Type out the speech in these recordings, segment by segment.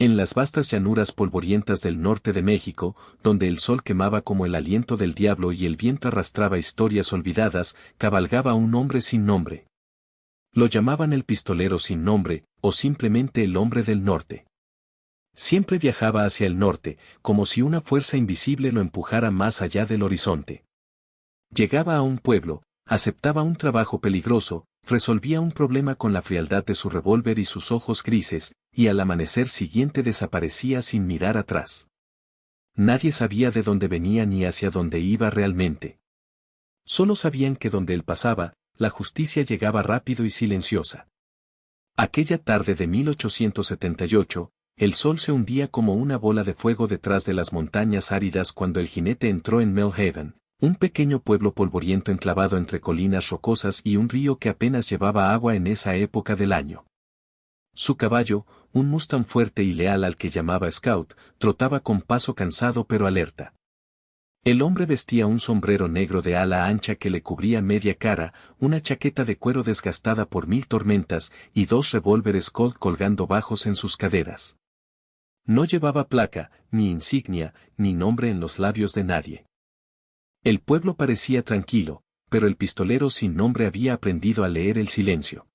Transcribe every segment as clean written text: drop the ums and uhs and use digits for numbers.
En las vastas llanuras polvorientas del norte de México, donde el sol quemaba como el aliento del diablo y el viento arrastraba historias olvidadas, cabalgaba un hombre sin nombre. Lo llamaban el pistolero sin nombre, o simplemente el hombre del norte. Siempre viajaba hacia el norte, como si una fuerza invisible lo empujara más allá del horizonte. Llegaba a un pueblo, aceptaba un trabajo peligroso, resolvía un problema con la frialdad de su revólver y sus ojos grises, y al amanecer siguiente desaparecía sin mirar atrás. Nadie sabía de dónde venía ni hacia dónde iba realmente. Solo sabían que donde él pasaba, la justicia llegaba rápido y silenciosa. Aquella tarde de 1878, el sol se hundía como una bola de fuego detrás de las montañas áridas cuando el jinete entró en Millhaven, un pequeño pueblo polvoriento enclavado entre colinas rocosas y un río que apenas llevaba agua en esa época del año. Su caballo, un Mustang fuerte y leal al que llamaba Scout, trotaba con paso cansado pero alerta. El hombre vestía un sombrero negro de ala ancha que le cubría media cara, una chaqueta de cuero desgastada por 1000 tormentas y 2 revólveres Colt colgando bajos en sus caderas. No llevaba placa, ni insignia, ni nombre en los labios de nadie. El pueblo parecía tranquilo, pero el pistolero sin nombre había aprendido a leer el silencio.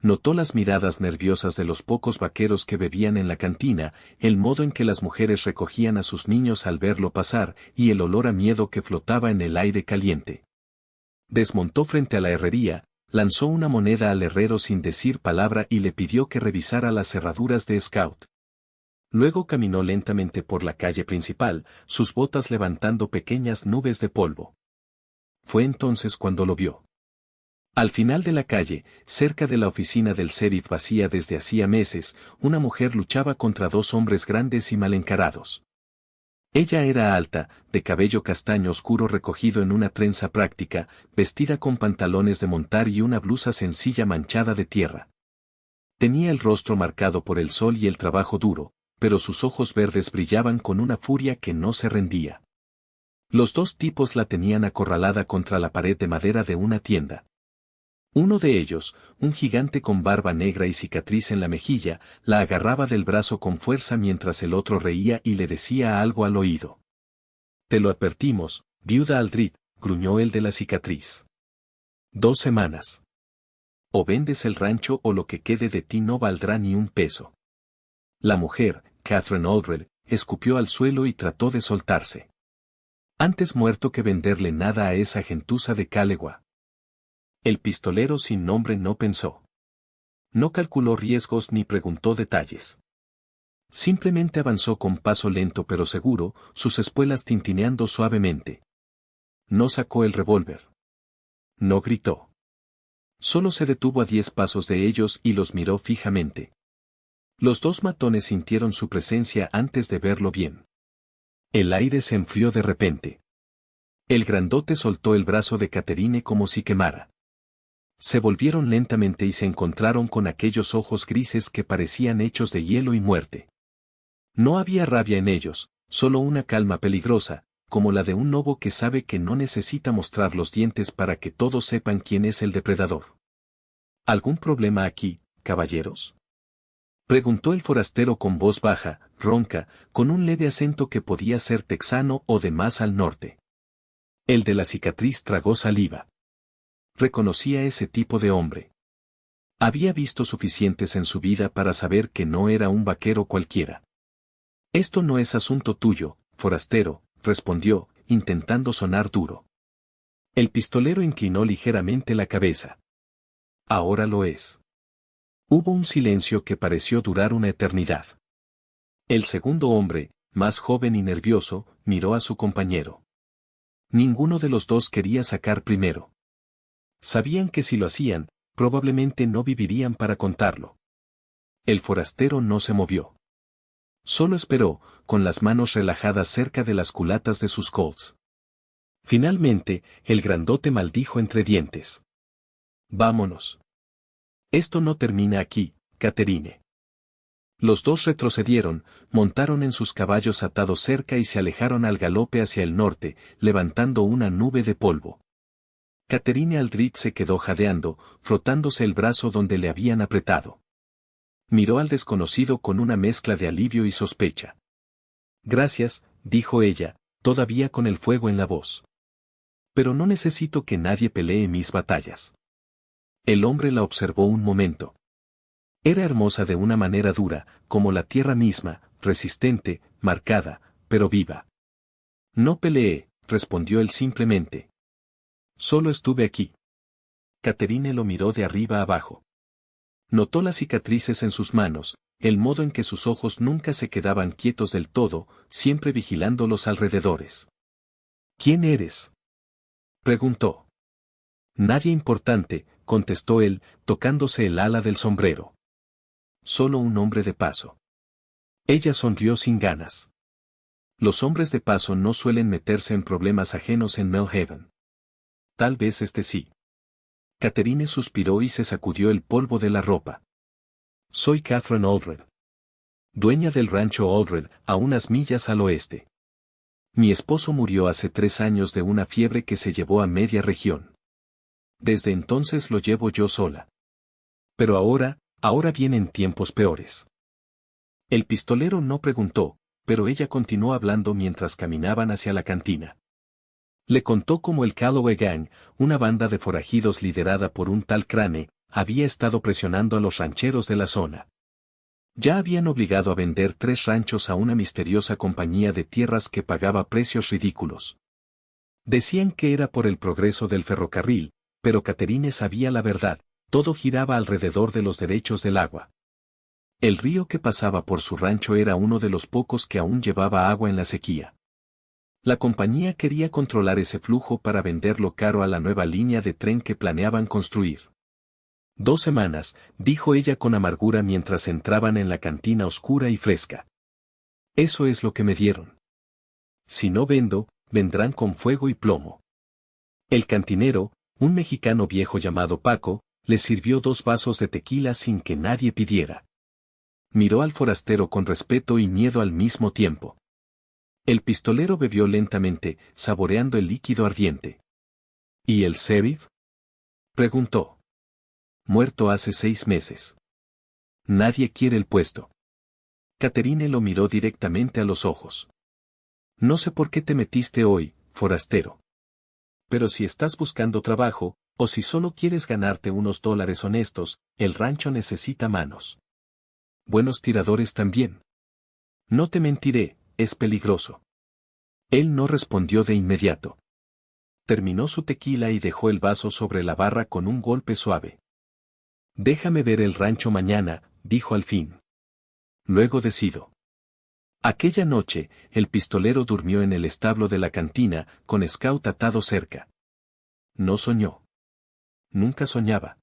Notó las miradas nerviosas de los pocos vaqueros que bebían en la cantina, el modo en que las mujeres recogían a sus niños al verlo pasar y el olor a miedo que flotaba en el aire caliente. Desmontó frente a la herrería, lanzó una moneda al herrero sin decir palabra y le pidió que revisara las cerraduras de Scout. Luego caminó lentamente por la calle principal, sus botas levantando pequeñas nubes de polvo. Fue entonces cuando lo vio. Al final de la calle, cerca de la oficina del sheriff vacía desde hacía meses, una mujer luchaba contra 2 hombres grandes y mal encarados. Ella era alta, de cabello castaño oscuro recogido en una trenza práctica, vestida con pantalones de montar y una blusa sencilla manchada de tierra. Tenía el rostro marcado por el sol y el trabajo duro, pero sus ojos verdes brillaban con una furia que no se rendía. Los 2 tipos la tenían acorralada contra la pared de madera de una tienda. Uno de ellos, un gigante con barba negra y cicatriz en la mejilla, la agarraba del brazo con fuerza mientras el otro reía y le decía algo al oído. «Te lo advertimos, viuda Aldrid», gruñó el de la cicatriz. «2 semanas. O vendes el rancho o lo que quede de ti no valdrá ni un peso». La mujer, Catherine Aldred, escupió al suelo y trató de soltarse. Antes muerto que venderle nada a esa gentuza de Calewa. El pistolero sin nombre no pensó. No calculó riesgos ni preguntó detalles. Simplemente avanzó con paso lento pero seguro, sus espuelas tintineando suavemente. No sacó el revólver. No gritó. Solo se detuvo a 10 pasos de ellos y los miró fijamente. Los 2 matones sintieron su presencia antes de verlo bien. El aire se enfrió de repente. El grandote soltó el brazo de Catherine como si quemara. Se volvieron lentamente y se encontraron con aquellos ojos grises que parecían hechos de hielo y muerte. No había rabia en ellos, solo una calma peligrosa, como la de un lobo que sabe que no necesita mostrar los dientes para que todos sepan quién es el depredador. ¿Algún problema aquí, caballeros?, preguntó el forastero con voz baja, ronca, con un leve acento que podía ser texano o de más al norte. El de la cicatriz tragó saliva. Reconocía ese tipo de hombre. Había visto suficientes en su vida para saber que no era un vaquero cualquiera. «Esto no es asunto tuyo, forastero», respondió, intentando sonar duro. El pistolero inclinó ligeramente la cabeza. «Ahora lo es». Hubo un silencio que pareció durar una eternidad. El segundo hombre, más joven y nervioso, miró a su compañero. Ninguno de los 2 quería sacar primero. Sabían que si lo hacían, probablemente no vivirían para contarlo. El forastero no se movió. Solo esperó, con las manos relajadas cerca de las culatas de sus Colts. Finalmente, el grandote maldijo entre dientes. «Vámonos. Esto no termina aquí, Catherine». Los 2 retrocedieron, montaron en sus caballos atados cerca y se alejaron al galope hacia el norte, levantando una nube de polvo. Catherine Aldrid se quedó jadeando, frotándose el brazo donde le habían apretado. Miró al desconocido con una mezcla de alivio y sospecha. Gracias, dijo ella, todavía con el fuego en la voz. Pero no necesito que nadie pelee mis batallas. El hombre la observó un momento. Era hermosa de una manera dura, como la tierra misma, resistente, marcada, pero viva. No peleé, respondió él simplemente. Solo estuve aquí. Catherine lo miró de arriba abajo. Notó las cicatrices en sus manos, el modo en que sus ojos nunca se quedaban quietos del todo, siempre vigilando los alrededores. ¿Quién eres?, preguntó. Nadie importante, contestó él, tocándose el ala del sombrero. Solo un hombre de paso. Ella sonrió sin ganas. Los hombres de paso no suelen meterse en problemas ajenos en Melhaven. Tal vez este sí. Catherine suspiró y se sacudió el polvo de la ropa. Soy Catherine Aldred. Dueña del rancho Aldred, a unas millas al oeste. Mi esposo murió hace 3 años de una fiebre que se llevó a media región. Desde entonces lo llevo yo sola. Pero ahora vienen tiempos peores. El pistolero no preguntó, pero ella continuó hablando mientras caminaban hacia la cantina. Le contó cómo el Calloway Gang, una banda de forajidos liderada por un tal Crane, había estado presionando a los rancheros de la zona. Ya habían obligado a vender 3 ranchos a una misteriosa compañía de tierras que pagaba precios ridículos. Decían que era por el progreso del ferrocarril, pero Catherine sabía la verdad, todo giraba alrededor de los derechos del agua. El río que pasaba por su rancho era uno de los pocos que aún llevaba agua en la sequía. La compañía quería controlar ese flujo para venderlo caro a la nueva línea de tren que planeaban construir. 2 semanas, dijo ella con amargura mientras entraban en la cantina oscura y fresca. Eso es lo que me dieron. Si no vendo, vendrán con fuego y plomo. El cantinero, un mexicano viejo llamado Paco, le sirvió 2 vasos de tequila sin que nadie pidiera. Miró al forastero con respeto y miedo al mismo tiempo. El pistolero bebió lentamente, saboreando el líquido ardiente. ¿Y el sheriff?, preguntó. Muerto hace 6 meses. Nadie quiere el puesto. Catherine lo miró directamente a los ojos. No sé por qué te metiste hoy, forastero. Pero si estás buscando trabajo, o si solo quieres ganarte unos dólares honestos, el rancho necesita manos. Buenos tiradores también. No te mentiré, es peligroso. Él no respondió de inmediato. Terminó su tequila y dejó el vaso sobre la barra con un golpe suave. Déjame ver el rancho mañana, dijo al fin. Luego decido. Aquella noche, el pistolero durmió en el establo de la cantina, con Scout atado cerca. No soñó. Nunca soñaba.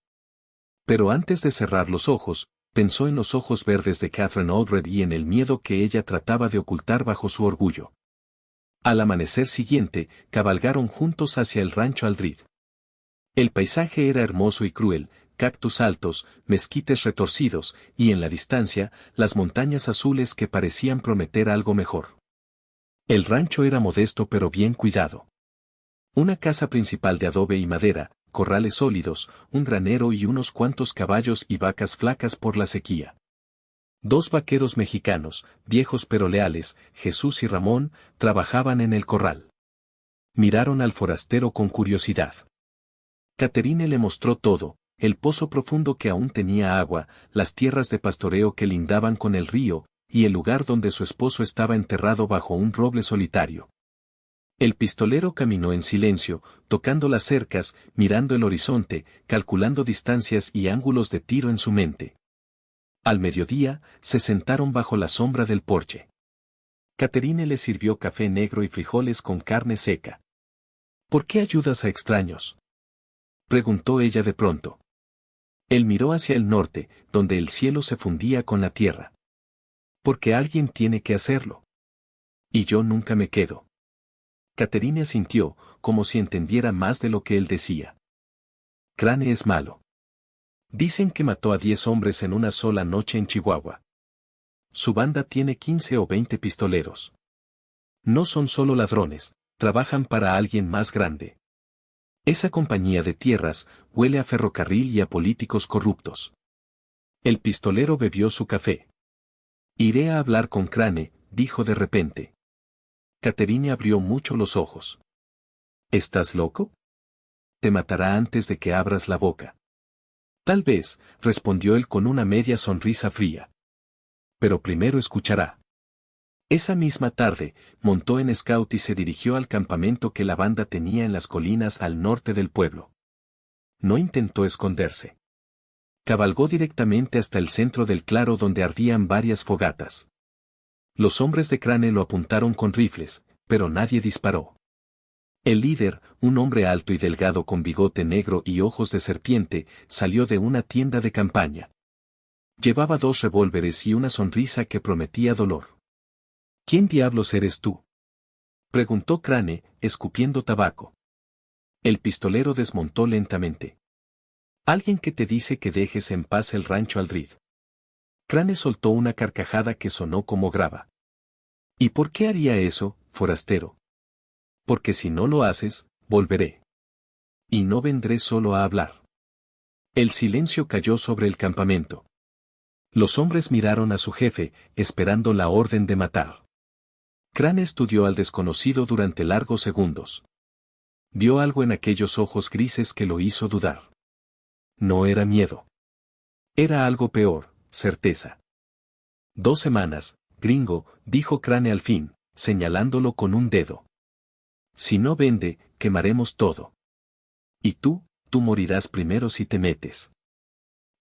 Pero antes de cerrar los ojos, pensó en los ojos verdes de Catherine Aldred y en el miedo que ella trataba de ocultar bajo su orgullo. Al amanecer siguiente, cabalgaron juntos hacia el rancho Aldred. El paisaje era hermoso y cruel, cactus altos, mezquites retorcidos, y en la distancia, las montañas azules que parecían prometer algo mejor. El rancho era modesto pero bien cuidado. Una casa principal de adobe y madera, corrales sólidos, un granero y unos cuantos caballos y vacas flacas por la sequía. 2 vaqueros mexicanos, viejos pero leales, Jesús y Ramón, trabajaban en el corral. Miraron al forastero con curiosidad. Catherine le mostró todo, el pozo profundo que aún tenía agua, las tierras de pastoreo que lindaban con el río, y el lugar donde su esposo estaba enterrado bajo un roble solitario. El pistolero caminó en silencio, tocando las cercas, mirando el horizonte, calculando distancias y ángulos de tiro en su mente. Al mediodía, se sentaron bajo la sombra del porche. Catherine le sirvió café negro y frijoles con carne seca. ¿Por qué ayudas a extraños?, preguntó ella de pronto. Él miró hacia el norte, donde el cielo se fundía con la tierra. Porque alguien tiene que hacerlo. Y yo nunca me quedo. Catherine asintió, como si entendiera más de lo que él decía. Crane es malo. Dicen que mató a 10 hombres en una sola noche en Chihuahua. Su banda tiene 15 o 20 pistoleros. No son solo ladrones, trabajan para alguien más grande. Esa compañía de tierras huele a ferrocarril y a políticos corruptos. El pistolero bebió su café. Iré a hablar con Crane, dijo de repente. Catherine abrió mucho los ojos. ¿Estás loco? Te matará antes de que abras la boca. Tal vez, respondió él con una media sonrisa fría. Pero primero escuchará. Esa misma tarde, montó en scout y se dirigió al campamento que la banda tenía en las colinas al norte del pueblo. No intentó esconderse. Cabalgó directamente hasta el centro del claro donde ardían varias fogatas. Los hombres de Crane lo apuntaron con rifles, pero nadie disparó. El líder, un hombre alto y delgado con bigote negro y ojos de serpiente, salió de una tienda de campaña. Llevaba 2 revólveres y una sonrisa que prometía dolor. ¿Quién diablos eres tú?, preguntó Crane, escupiendo tabaco. El pistolero desmontó lentamente. Alguien que te dice que dejes en paz el rancho Aldrid. Crane soltó una carcajada que sonó como grava. ¿Y por qué haría eso, forastero? Porque si no lo haces, volveré. Y no vendré solo a hablar. El silencio cayó sobre el campamento. Los hombres miraron a su jefe, esperando la orden de matar. Crane estudió al desconocido durante largos segundos. Vio algo en aquellos ojos grises que lo hizo dudar. No era miedo. Era algo peor, certeza. 2 semanas, gringo, dijo Crane al fin, señalándolo con un dedo. Si no vende, quemaremos todo. Y tú morirás primero si te metes.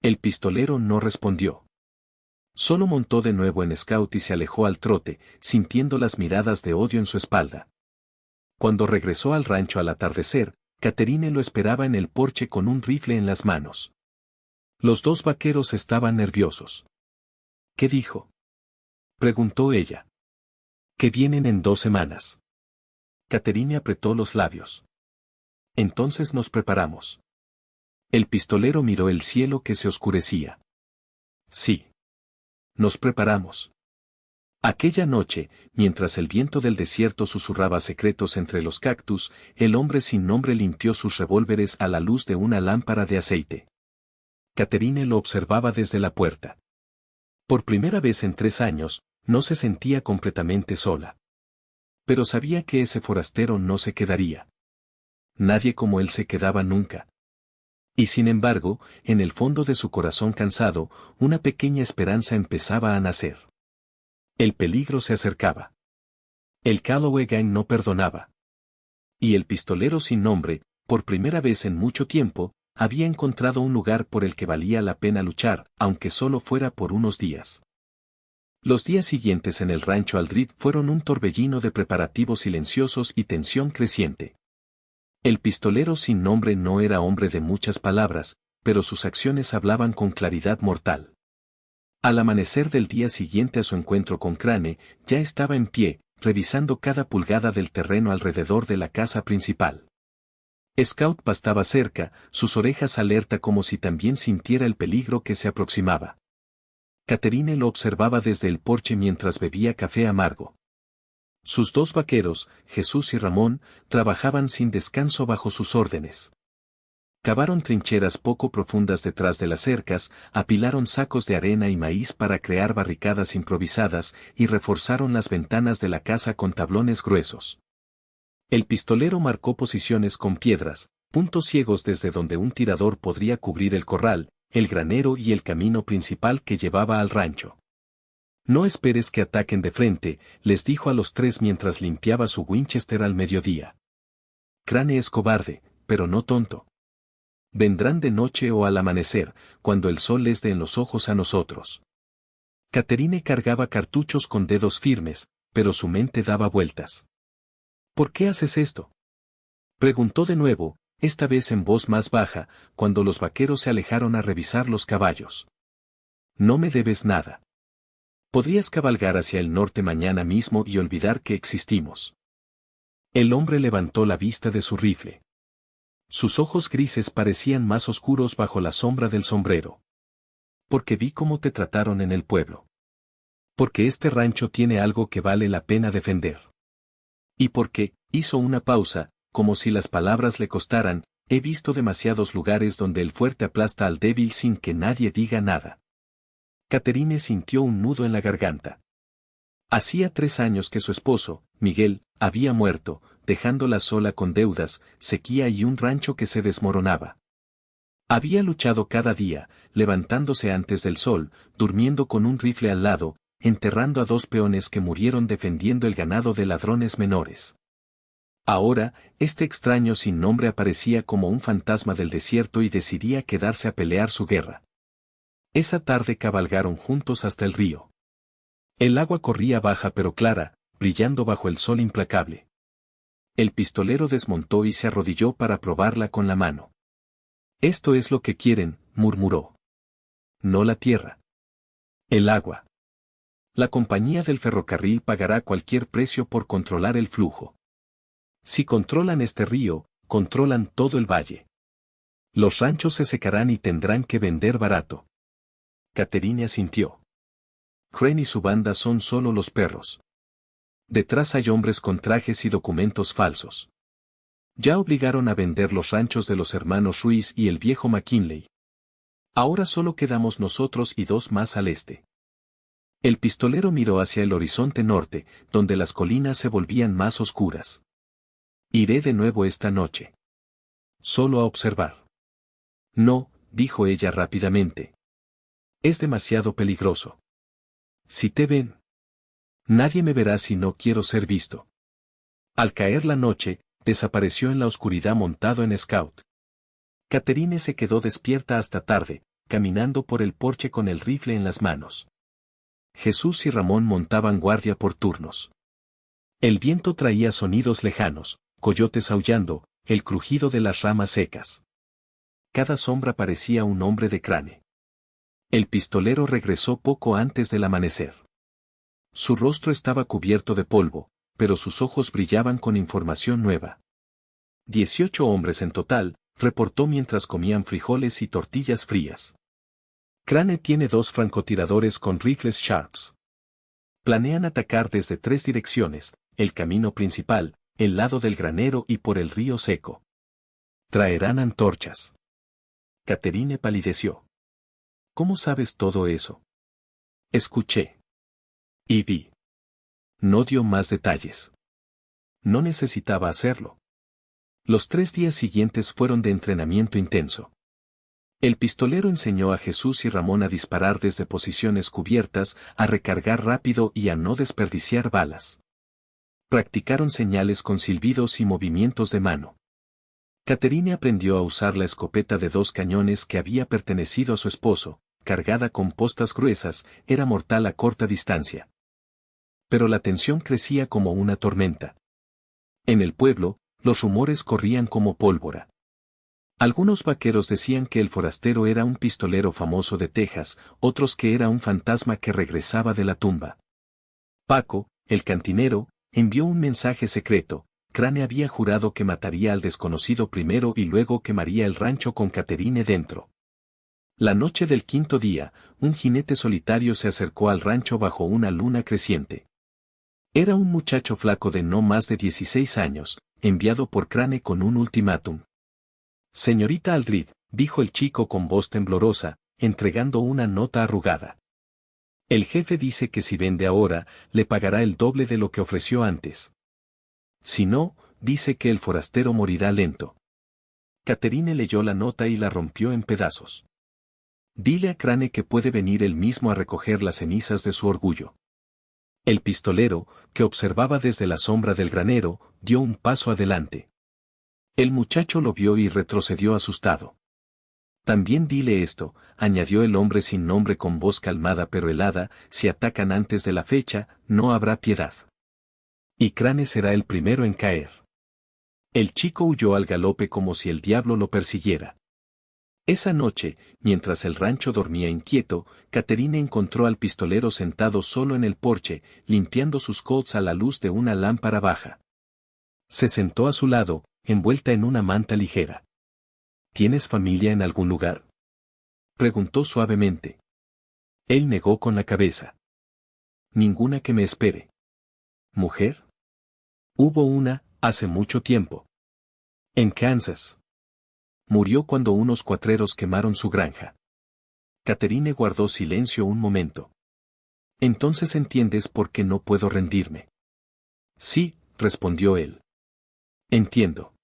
El pistolero no respondió. Solo montó de nuevo en scout y se alejó al trote, sintiendo las miradas de odio en su espalda. Cuando regresó al rancho al atardecer, Catherine lo esperaba en el porche con un rifle en las manos. Los 2 vaqueros estaban nerviosos. ¿Qué dijo?, preguntó ella. Que vienen en 2 semanas. Catherine apretó los labios. Entonces nos preparamos. El pistolero miró el cielo que se oscurecía. Sí. Nos preparamos. Aquella noche, mientras el viento del desierto susurraba secretos entre los cactus, el hombre sin nombre limpió sus revólveres a la luz de una lámpara de aceite. Catherine lo observaba desde la puerta. Por primera vez en 3 años, no se sentía completamente sola. Pero sabía que ese forastero no se quedaría. Nadie como él se quedaba nunca. Y sin embargo, en el fondo de su corazón cansado, una pequeña esperanza empezaba a nacer. El peligro se acercaba. El Calloway Gang no perdonaba. Y el pistolero sin nombre, por primera vez en mucho tiempo, había encontrado un lugar por el que valía la pena luchar, aunque solo fuera por unos días. Los días siguientes en el rancho Aldrid fueron un torbellino de preparativos silenciosos y tensión creciente. El pistolero sin nombre no era hombre de muchas palabras, pero sus acciones hablaban con claridad mortal. Al amanecer del día siguiente a su encuentro con Crane, ya estaba en pie, revisando cada pulgada del terreno alrededor de la casa principal. Scout pastaba cerca, sus orejas alerta como si también sintiera el peligro que se aproximaba. Catherine lo observaba desde el porche mientras bebía café amargo. Sus 2 vaqueros, Jesús y Ramón, trabajaban sin descanso bajo sus órdenes. Cavaron trincheras poco profundas detrás de las cercas, apilaron sacos de arena y maíz para crear barricadas improvisadas y reforzaron las ventanas de la casa con tablones gruesos. El pistolero marcó posiciones con piedras, puntos ciegos desde donde un tirador podría cubrir el corral, el granero y el camino principal que llevaba al rancho. No esperes que ataquen de frente, les dijo a los 3 mientras limpiaba su Winchester al mediodía. Crane es cobarde, pero no tonto. Vendrán de noche o al amanecer, cuando el sol les dé en los ojos a nosotros. Catherine cargaba cartuchos con dedos firmes, pero su mente daba vueltas. ¿Por qué haces esto?, preguntó de nuevo, esta vez en voz más baja, cuando los vaqueros se alejaron a revisar los caballos. No me debes nada. Podrías cabalgar hacia el norte mañana mismo y olvidar que existimos. El hombre levantó la vista de su rifle. Sus ojos grises parecían más oscuros bajo la sombra del sombrero. Porque vi cómo te trataron en el pueblo. Porque este rancho tiene algo que vale la pena defender. Y porque, hizo una pausa, como si las palabras le costaran, he visto demasiados lugares donde el fuerte aplasta al débil sin que nadie diga nada. Catherine sintió un nudo en la garganta. Hacía 3 años que su esposo, Miguel, había muerto, dejándola sola con deudas, sequía y un rancho que se desmoronaba. Había luchado cada día, levantándose antes del sol, durmiendo con un rifle al lado, enterrando a 2 peones que murieron defendiendo el ganado de ladrones menores. Ahora, este extraño sin nombre aparecía como un fantasma del desierto y decidía quedarse a pelear su guerra. Esa tarde cabalgaron juntos hasta el río. El agua corría baja pero clara, brillando bajo el sol implacable. El pistolero desmontó y se arrodilló para probarla con la mano. «Esto es lo que quieren», murmuró. «No la tierra. El agua. La compañía del ferrocarril pagará cualquier precio por controlar el flujo. Si controlan este río, controlan todo el valle. Los ranchos se secarán y tendrán que vender barato». Catherine asintió. Crane y su banda son solo los perros. Detrás hay hombres con trajes y documentos falsos. Ya obligaron a vender los ranchos de los hermanos Ruiz y el viejo McKinley. Ahora solo quedamos nosotros y 2 más al este. El pistolero miró hacia el horizonte norte, donde las colinas se volvían más oscuras. «Iré de nuevo esta noche. Solo a observar». «No», dijo ella rápidamente. «Es demasiado peligroso. Si te ven, nadie me verá si no quiero ser visto». Al caer la noche, desapareció en la oscuridad montado en Scout. Catherine se quedó despierta hasta tarde, caminando por el porche con el rifle en las manos. Jesús y Ramón montaban guardia por turnos. El viento traía sonidos lejanos, coyotes aullando, el crujido de las ramas secas. Cada sombra parecía un hombre de Crane. El pistolero regresó poco antes del amanecer. Su rostro estaba cubierto de polvo, pero sus ojos brillaban con información nueva. 18 hombres en total, reportó mientras comían frijoles y tortillas frías. Crane tiene 2 francotiradores con rifles Sharps. Planean atacar desde 3 direcciones, el camino principal, el lado del granero y por el río seco. Traerán antorchas. Catherine palideció. «¿Cómo sabes todo eso?» «Escuché. Y vi». No dio más detalles. No necesitaba hacerlo. Los 3 días siguientes fueron de entrenamiento intenso. El pistolero enseñó a Jesús y Ramón a disparar desde posiciones cubiertas, a recargar rápido y a no desperdiciar balas. Practicaron señales con silbidos y movimientos de mano. Catherine aprendió a usar la escopeta de 2 cañones que había pertenecido a su esposo, cargada con postas gruesas, era mortal a corta distancia. Pero la tensión crecía como una tormenta. En el pueblo, los rumores corrían como pólvora. Algunos vaqueros decían que el forastero era un pistolero famoso de Texas, otros que era un fantasma que regresaba de la tumba. Paco, el cantinero, envió un mensaje secreto. Crane había jurado que mataría al desconocido primero y luego quemaría el rancho con Catherine dentro. La noche del 5.º día, un jinete solitario se acercó al rancho bajo una luna creciente. Era un muchacho flaco de no más de 16 años, enviado por Crane con un ultimátum. «Señorita Aldrid», dijo el chico con voz temblorosa, entregando una nota arrugada. «El jefe dice que si vende ahora, le pagará el doble de lo que ofreció antes. Si no, dice que el forastero morirá lento». Catherine leyó la nota y la rompió en pedazos. «Dile a Crane que puede venir él mismo a recoger las cenizas de su orgullo». El pistolero, que observaba desde la sombra del granero, dio un paso adelante. El muchacho lo vio y retrocedió asustado. «También dile esto», añadió el hombre sin nombre con voz calmada pero helada, «si atacan antes de la fecha, no habrá piedad. Y Crane será el primero en caer». El chico huyó al galope como si el diablo lo persiguiera. Esa noche, mientras el rancho dormía inquieto, Catherine encontró al pistolero sentado solo en el porche, limpiando sus Colts a la luz de una lámpara baja. Se sentó a su lado, envuelta en una manta ligera. «¿Tienes familia en algún lugar?», preguntó suavemente. Él negó con la cabeza. «Ninguna que me espere». «¿Mujer?». «Hubo una, hace mucho tiempo. En Kansas. Murió cuando unos cuatreros quemaron su granja». Catherine guardó silencio un momento. Entonces entiendes por qué no puedo rendirme. Sí, respondió él. Entiendo.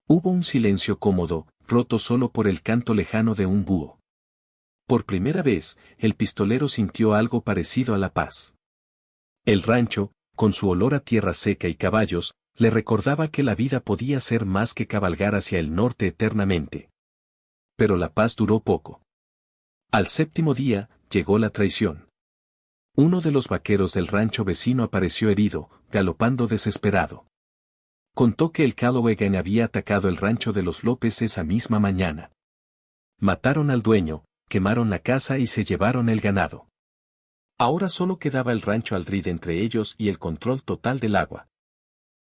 Hubo un silencio cómodo, roto solo por el canto lejano de un búho. Por primera vez, el pistolero sintió algo parecido a la paz. El rancho, con su olor a tierra seca y caballos, le recordaba que la vida podía ser más que cabalgar hacia el norte eternamente. Pero la paz duró poco. Al séptimo día, llegó la traición. Uno de los vaqueros del rancho vecino apareció herido, galopando desesperado. Contó que el Calloway había atacado el rancho de los López esa misma mañana. Mataron al dueño, quemaron la casa y se llevaron el ganado. Ahora solo quedaba el rancho Aldrid entre ellos y el control total del agua.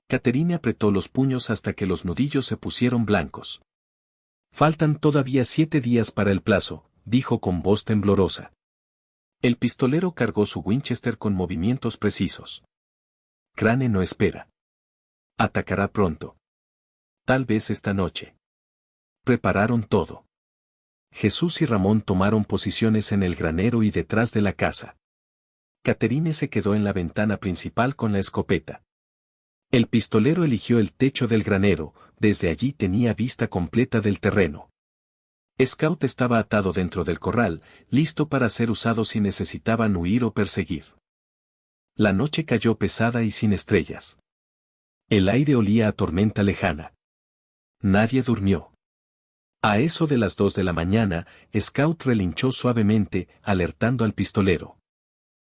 Catherine apretó los puños hasta que los nudillos se pusieron blancos. Faltan todavía 7 días para el plazo, dijo con voz temblorosa. El pistolero cargó su Winchester con movimientos precisos. Crane no espera. Atacará pronto. Tal vez esta noche. Prepararon todo. Jesús y Ramón tomaron posiciones en el granero y detrás de la casa. Catherine se quedó en la ventana principal con la escopeta. El pistolero eligió el techo del granero, desde allí tenía vista completa del terreno. Scout estaba atado dentro del corral, listo para ser usado si necesitaban huir o perseguir. La noche cayó pesada y sin estrellas. El aire olía a tormenta lejana. Nadie durmió. A eso de las 2 de la mañana, Scout relinchó suavemente, alertando al pistolero.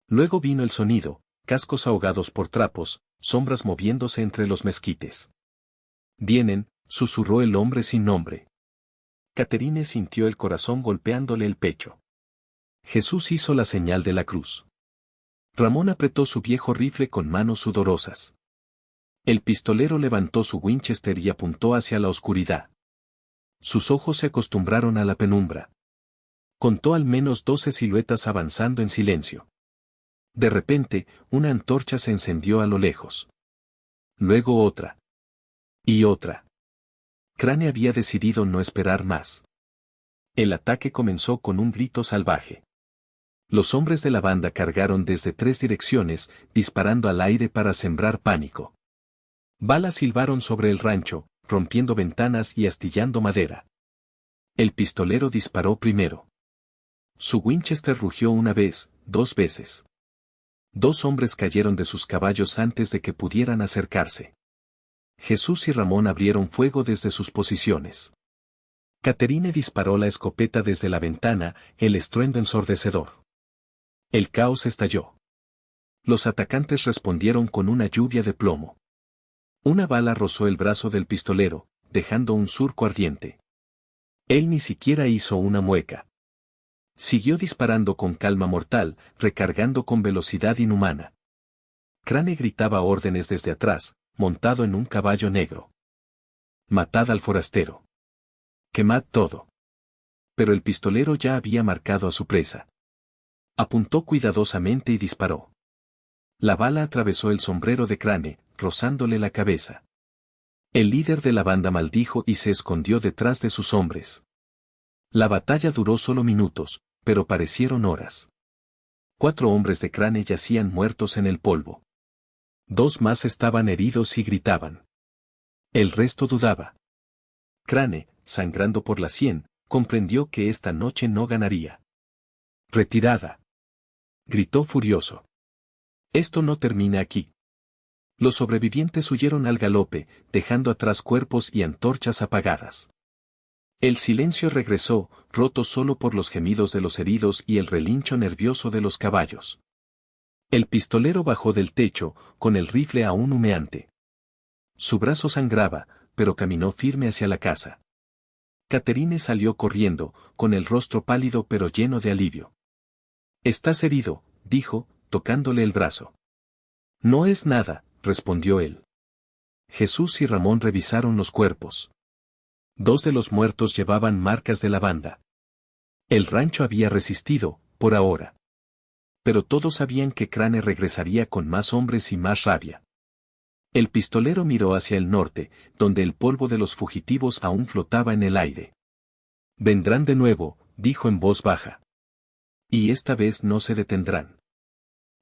Luego vino el sonido, cascos ahogados por trapos, sombras moviéndose entre los mezquites. Vienen, susurró el hombre sin nombre. Catherine sintió el corazón golpeándole el pecho. Jesús hizo la señal de la cruz. Ramón apretó su viejo rifle con manos sudorosas. El pistolero levantó su Winchester y apuntó hacia la oscuridad. Sus ojos se acostumbraron a la penumbra. Contó al menos 12 siluetas avanzando en silencio. De repente, una antorcha se encendió a lo lejos. Luego otra. Y otra. Crane había decidido no esperar más. El ataque comenzó con un grito salvaje. Los hombres de la banda cargaron desde 3 direcciones, disparando al aire para sembrar pánico. Balas silbaron sobre el rancho, rompiendo ventanas y astillando madera. El pistolero disparó primero. Su Winchester rugió una vez, 2 veces. 2 hombres cayeron de sus caballos antes de que pudieran acercarse. Jesús y Ramón abrieron fuego desde sus posiciones. Catherine disparó la escopeta desde la ventana, el estruendo ensordecedor. El caos estalló. Los atacantes respondieron con una lluvia de plomo. Una bala rozó el brazo del pistolero, dejando un surco ardiente. Él ni siquiera hizo una mueca. Siguió disparando con calma mortal, recargando con velocidad inhumana. Crane gritaba órdenes desde atrás, montado en un caballo negro. Matad al forastero. Quemad todo. Pero el pistolero ya había marcado a su presa. Apuntó cuidadosamente y disparó. La bala atravesó el sombrero de Crane, rozándole la cabeza. El líder de la banda maldijo y se escondió detrás de sus hombres. La batalla duró solo minutos, pero parecieron horas. 4 hombres de Crane yacían muertos en el polvo. 2 más estaban heridos y gritaban. El resto dudaba. Crane, sangrando por la sien, comprendió que esta noche no ganaría. ¡Retirada! Gritó furioso. Esto no termina aquí. Los sobrevivientes huyeron al galope, dejando atrás cuerpos y antorchas apagadas. El silencio regresó, roto solo por los gemidos de los heridos y el relincho nervioso de los caballos. El pistolero bajó del techo, con el rifle aún humeante. Su brazo sangraba, pero caminó firme hacia la casa. Catherine salió corriendo, con el rostro pálido pero lleno de alivio. «Estás herido», dijo, tocándole el brazo. «No es nada», respondió él. Jesús y Ramón revisaron los cuerpos. 2 de los muertos llevaban marcas de la banda. El rancho había resistido, por ahora. Pero todos sabían que Crane regresaría con más hombres y más rabia. El pistolero miró hacia el norte, donde el polvo de los fugitivos aún flotaba en el aire. «Vendrán de nuevo», dijo en voz baja. Y esta vez no se detendrán.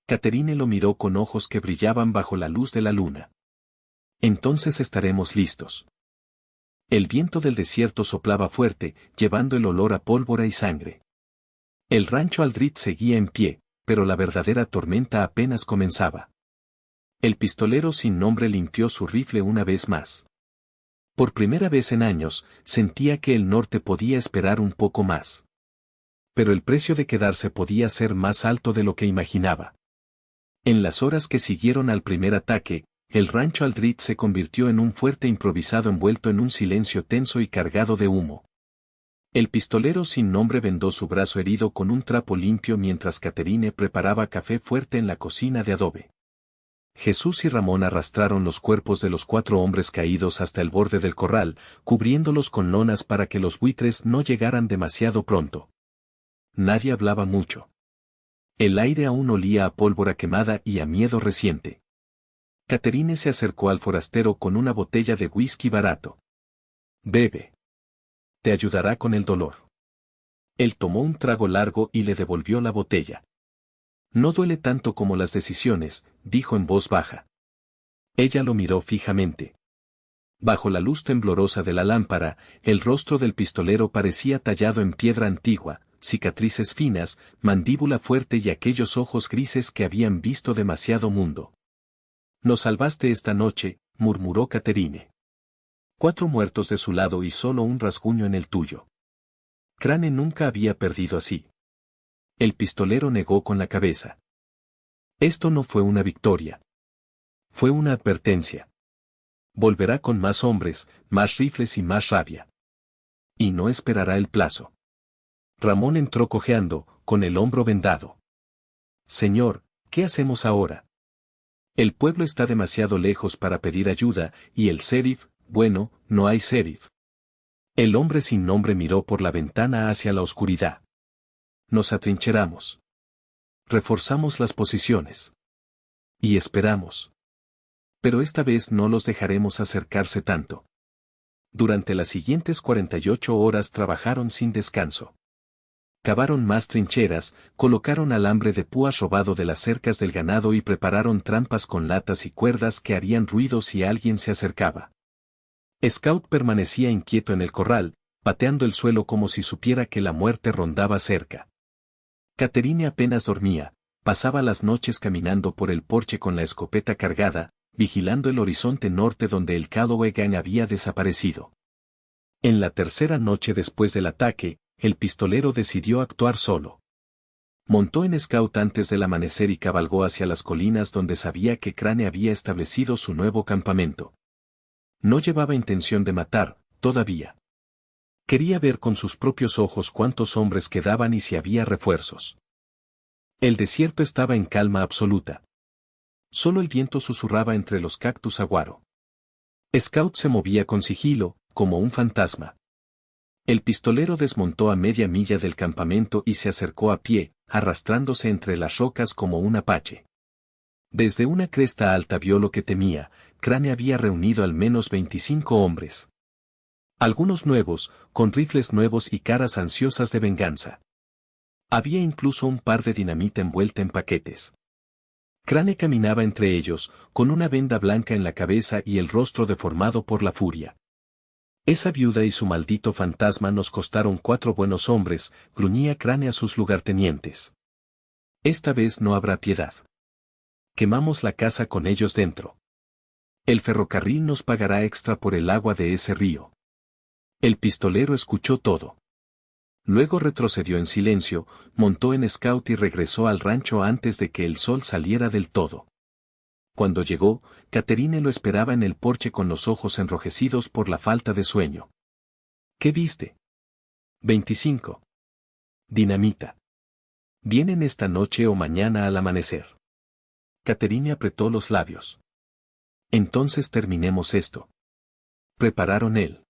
Catherine lo miró con ojos que brillaban bajo la luz de la luna. Entonces estaremos listos. El viento del desierto soplaba fuerte, llevando el olor a pólvora y sangre. El rancho Aldrich seguía en pie, pero la verdadera tormenta apenas comenzaba. El pistolero sin nombre limpió su rifle una vez más. Por primera vez en años, sentía que el norte podía esperar un poco más. Pero el precio de quedarse podía ser más alto de lo que imaginaba. En las horas que siguieron al primer ataque, el rancho Aldrich se convirtió en un fuerte improvisado envuelto en un silencio tenso y cargado de humo. El pistolero sin nombre vendó su brazo herido con un trapo limpio mientras Catherine preparaba café fuerte en la cocina de adobe. Jesús y Ramón arrastraron los cuerpos de los 4 hombres caídos hasta el borde del corral, cubriéndolos con lonas para que los buitres no llegaran demasiado pronto. Nadie hablaba mucho. El aire aún olía a pólvora quemada y a miedo reciente. Catherine se acercó al forastero con una botella de whisky barato. «Bebe. Te ayudará con el dolor». Él tomó un trago largo y le devolvió la botella. «No duele tanto como las decisiones», dijo en voz baja. Ella lo miró fijamente. Bajo la luz temblorosa de la lámpara, el rostro del pistolero parecía tallado en piedra antigua, cicatrices finas, mandíbula fuerte y aquellos ojos grises que habían visto demasiado mundo. «Nos salvaste esta noche», murmuró Catherine. 4 muertos de su lado y solo un rasguño en el tuyo. Crane nunca había perdido así. El pistolero negó con la cabeza. Esto no fue una victoria. Fue una advertencia. Volverá con más hombres, más rifles y más rabia. Y no esperará el plazo. Ramón entró cojeando, con el hombro vendado. «Señor, ¿qué hacemos ahora? El pueblo está demasiado lejos para pedir ayuda, y el sheriff, bueno, no hay sheriff». El hombre sin nombre miró por la ventana hacia la oscuridad. «Nos atrincheramos. Reforzamos las posiciones. Y esperamos. Pero esta vez no los dejaremos acercarse tanto». Durante las siguientes 48 horas trabajaron sin descanso. Cavaron más trincheras, colocaron alambre de púas robado de las cercas del ganado y prepararon trampas con latas y cuerdas que harían ruido si alguien se acercaba. Scout permanecía inquieto en el corral, pateando el suelo como si supiera que la muerte rondaba cerca. Catherine apenas dormía, pasaba las noches caminando por el porche con la escopeta cargada, vigilando el horizonte norte donde el Calloway Gang había desaparecido. En la tercera noche después del ataque, el pistolero decidió actuar solo. Montó en Scout antes del amanecer y cabalgó hacia las colinas donde sabía que Crane había establecido su nuevo campamento. No llevaba intención de matar, todavía. Quería ver con sus propios ojos cuántos hombres quedaban y si había refuerzos. El desierto estaba en calma absoluta. Solo el viento susurraba entre los cactus aguaro. Scout se movía con sigilo, como un fantasma. El pistolero desmontó a media milla del campamento y se acercó a pie, arrastrándose entre las rocas como un apache. Desde una cresta alta vio lo que temía. Crane había reunido al menos 25 hombres. Algunos nuevos, con rifles nuevos y caras ansiosas de venganza. Había incluso un par de dinamita envuelta en paquetes. Crane caminaba entre ellos, con una venda blanca en la cabeza y el rostro deformado por la furia. «Esa viuda y su maldito fantasma nos costaron 4 buenos hombres», gruñía Crane a sus lugartenientes. «Esta vez no habrá piedad. Quemamos la casa con ellos dentro. El ferrocarril nos pagará extra por el agua de ese río». El pistolero escuchó todo. Luego retrocedió en silencio, montó en Scout y regresó al rancho antes de que el sol saliera del todo. Cuando llegó, Catherine lo esperaba en el porche con los ojos enrojecidos por la falta de sueño. «¿Qué viste?» «25. Dinamita. Vienen esta noche o mañana al amanecer». Catherine apretó los labios. «Entonces terminemos esto». Prepararon el